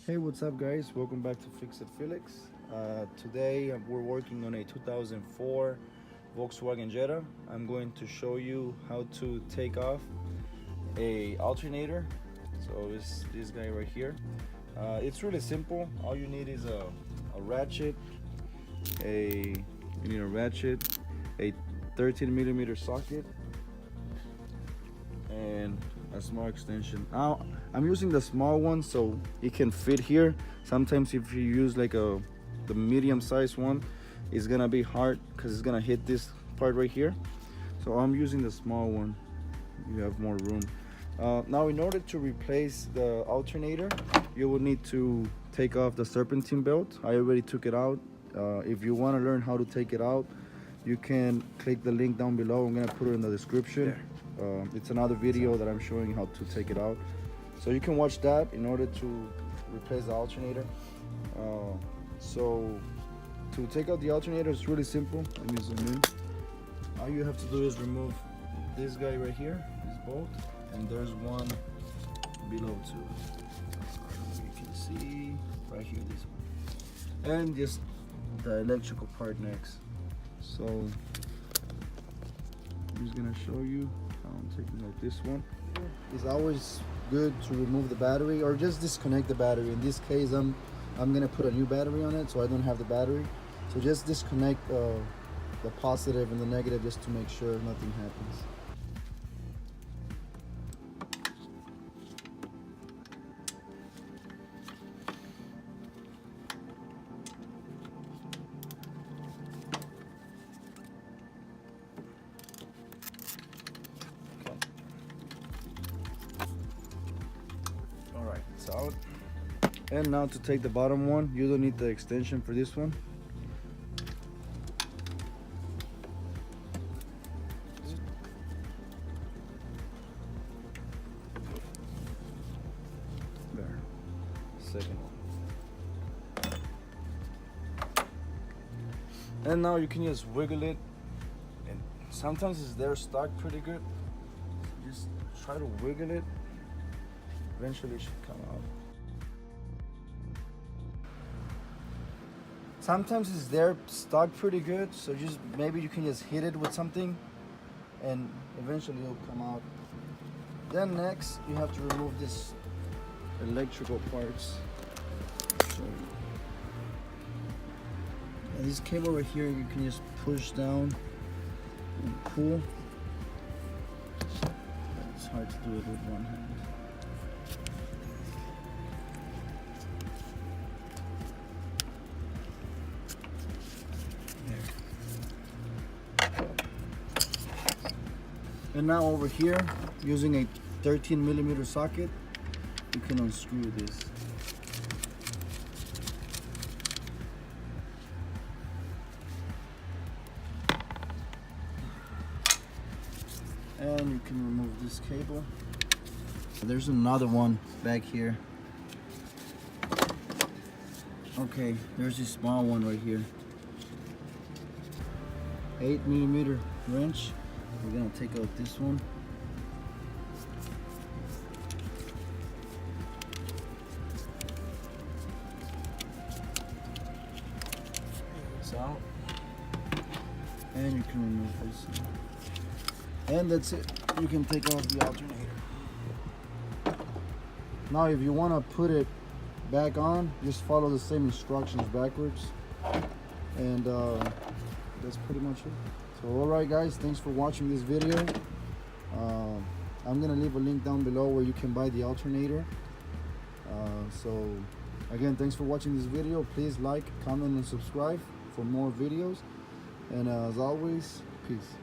Hey, what's up guys? Welcome back to Fix It Felix. Today we're working on a 2004 Volkswagen Jetta. I'm going to show you how to take off a alternator. So it's this guy right here. It's really simple. All you need is a ratchet, a 13 millimeter socket, and a small extension. Now I'm using the small one so it can fit here. Sometimes if you use like the medium size one, it's gonna be hard because it's gonna hit this part right here. So I'm using the small one. You have more room. Now in order to replace the alternator, you will need to take off the serpentine belt. I already took it out. If you want to learn how to take it out, you can click the link down below. I'm gonna put it in the description. It's another video that I'm showing you how to take it out, so you can watch that in order to replace the alternator. So to take out the alternator, it's really simple. Let me zoom in. All you have to do is remove this guy right here, this bolt, and there's one below too. You can see right here, this one, and just the electrical part next. So I'm just gonna show you how I'm taking out this one. It's always good to remove the battery or just disconnect the battery. In this case, I'm gonna put a new battery on it, so I don't have the battery. So just disconnect the positive and the negative just to make sure nothing happens. Alright, it's out. And now to take the bottom one, you don't need the extension for this one. There. Second one. And now you can just wiggle it. And sometimes it's there stuck pretty good. So just try to wiggle it. Eventually it should come out. Sometimes it's there stuck pretty good, so just maybe you can just hit it with something and eventually it'll come out. Then next you have to remove this electrical parts. So, and this cable right here, you can just push down and pull. It's hard to do it with one hand. And now over here, using a 13 millimeter socket, you can unscrew this. And you can remove this cable. There's another one back here. Okay, there's this small one right here. 8 millimeter wrench. We're gonna take out this one. It's out. And you can remove this. And that's it. You can take off the alternator. Now if you wanna put it back on, just follow the same instructions backwards. And that's pretty much it. So alright guys, thanks for watching this video. I'm gonna leave a link down below where you can buy the alternator. So again, thanks for watching this video. Please like, comment, and subscribe for more videos. And as always, peace.